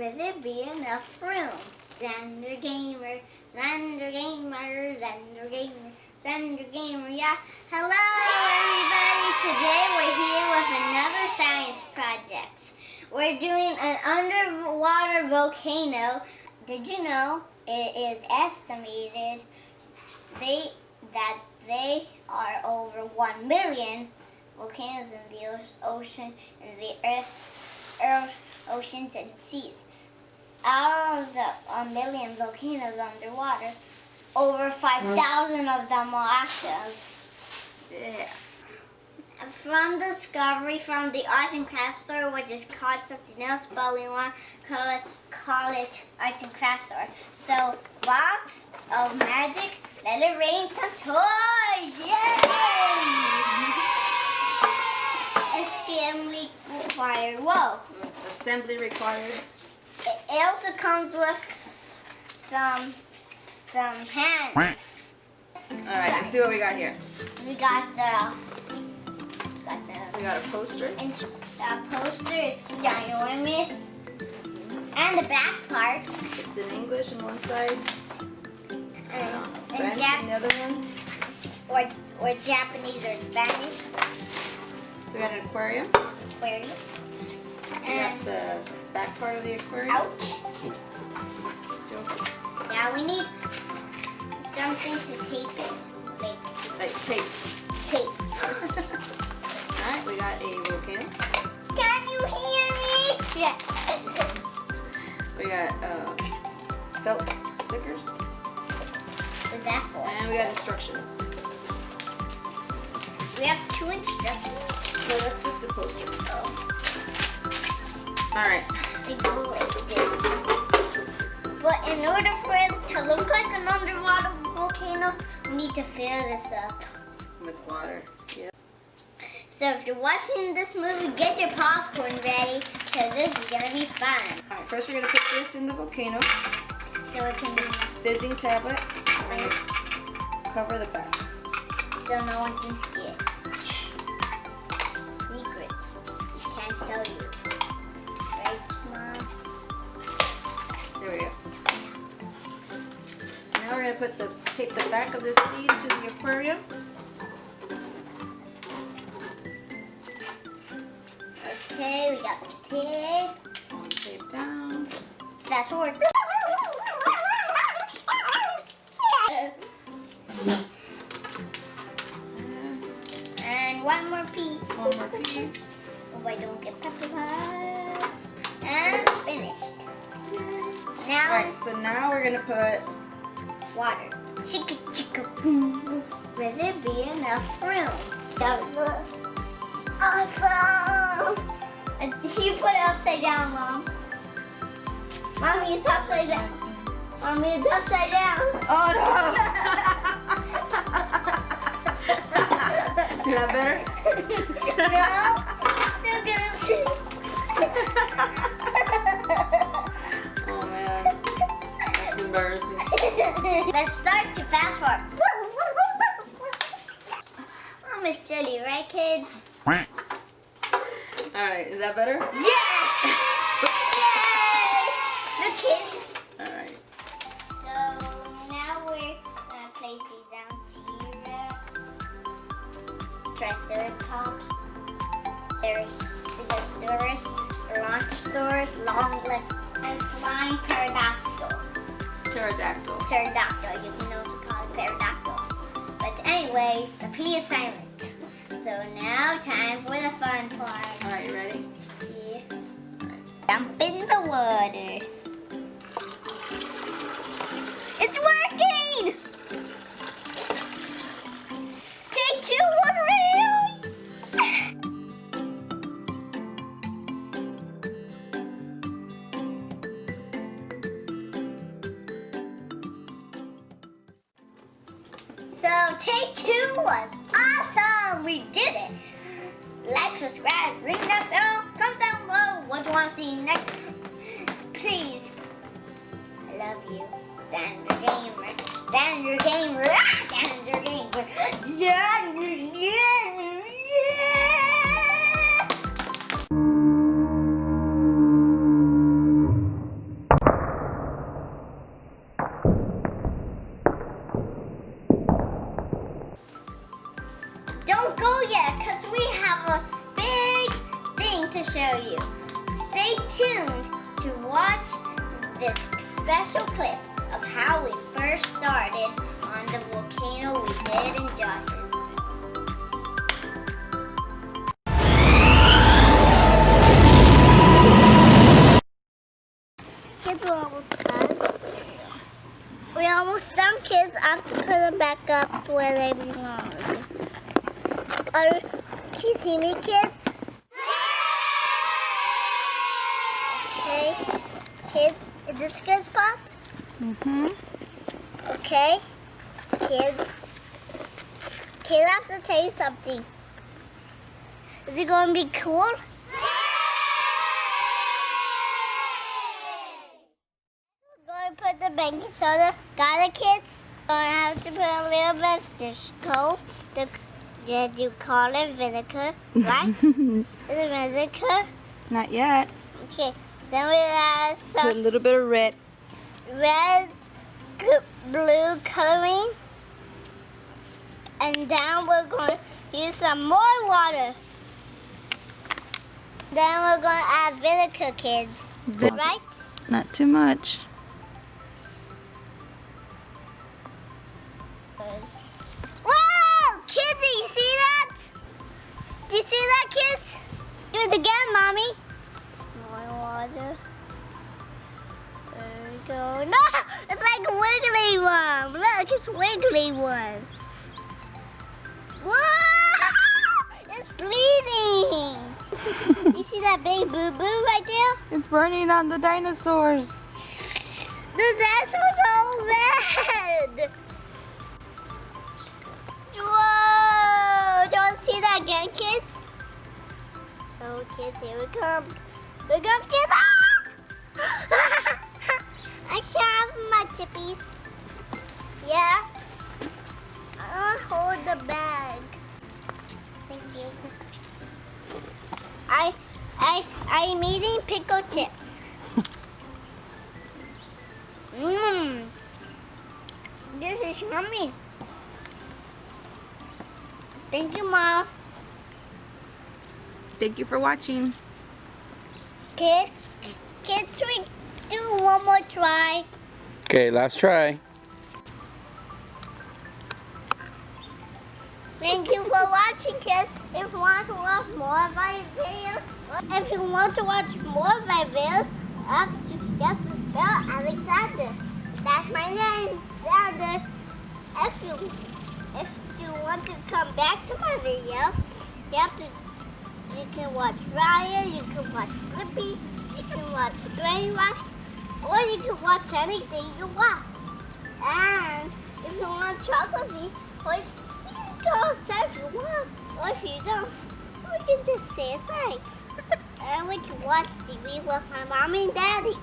Will there be enough room? Xander Gamer, Xander Gamer, Xander Gamer, Xander Gamer, yeah. Hello everybody, today we're here with another science project. We're doing an underwater volcano. Did you know it is estimated that there are over 1 million volcanoes in the ocean, in the Earth's oceans and seas. Out of the 1 million volcanoes underwater, over 5,000 of them are active. Yeah. From discovery from the arts and crafts store, which is called something else, but we want to call it arts and crafts store. So, box of magic, let it rain some toys! Yay! Assembly required. Whoa! Assembly required. It also comes with some hands. All right, let's see what we got here. We got We got a poster. It's ginormous. And the back part. It's in English on one side. And French on the other one. Or Japanese or Spanish. So we got an aquarium. Aquarium. We got the back part of the aquarium. Ouch. Now we need something to tape it. Like tape. Tape. Alright, we got a volcano. Can you hear me? Yeah. We got felt stickers. What's that for? And we got instructions. We have 2 instructions. No, that's just a poster. Oh. Alright. They go like this. But in order for it to look like an underwater volcano, we need to fill this up With water. Yeah. So if you're watching this movie, get your popcorn ready, because this is going to be fun. Alright, first we're going to put this in the volcano. So it can be Fizzing tablet. And cover the back. so no one can see it. Secret. Can't tell you. Right, Mom? There we go. Now we're going to tape the back of this seed to the aquarium. Okay, we got the tape. One tape down. Fast forward. And one more piece. One more piece. Hope I don't get pepper cuts. And finished. Now, Alright, so now we're going to put water. Chicka chicka boom boom. Will there be enough room? That looks awesome. And you put it upside down, Mom. Mommy, it's upside down. Mommy, it's upside down. Oh no! Is that better? No, it's still gonna Oh man, that's embarrassing. Let's start to fast forward. I'm a silly, right, kids? Alright, is that better? Yes! Yay! Look, kids. Alright. So now we're gonna place these down here. Triceratops. There's Brontosaurus, long leg, and flying pterodactyl. Pterodactyl, you can also call it pterodactyl. But anyway, the P is silent. So now time for the fun part. Alright, you ready? Yeah. Alright. Jump in the water. It's working! Take 2, 1, real! So take 2 was awesome! We did it! Like, subscribe, ring that bell, comment down below what you want to see next. Please. I love you. Xander Gamer. Xander Gamer. Xander Gamer. Xander Gamer. Yeah! to show you. Stay tuned to watch this special clip of how we first started on the volcano we did in Josh's room. Kids are almost done. We're almost done, kids. I have to put them back up where they belong. Can you see me, kids? Okay. Kids, is this a good spot? Mm-hmm. Okay. Kids, I have to tell you something. Is it going to be cool? We're going to put the baking soda. Got it, kids? Going to have to put a little bit of dish coat. Did you call it vinegar, right? Is it vinegar? Not yet. Okay. Then we add Put a some little bit of red. blue coloring. And then we're going to use some more water. Then we're going to add vinegar, kids. Right? Not too much. Whoa! Kids, do you see that? Do you see that, kids? Do it again, Mommy. More water. There we go. No! It's like a wiggly one. Look, it's a wiggly one. Whoa! It's bleeding. You see that big boo-boo right there? It's burning on the dinosaurs. The dinosaurs are red. Whoa! Do you want to see that again, kids? Oh, kids, here we come. Here we come, kids. Ah! I can't have my chippies. Yeah? I'll hold the bag. Thank you. I'm eating pickle chips. Mmm. This is yummy. Thank you, Mom. Thank you for watching. Kids, should we do one more try? Okay, last try. Thank you for watching, kids. If you want to watch more of my videos, you have to spell Alexander. That's my name, Xander. If you want to come back to my videos, you can watch Ryan, you can watch Flippy, you can watch Brainwash, or you can watch anything you want. And if you want to talk with me, or you can go outside if you want, or if you don't, we can just stay inside. And we can watch TV with my mom and daddy.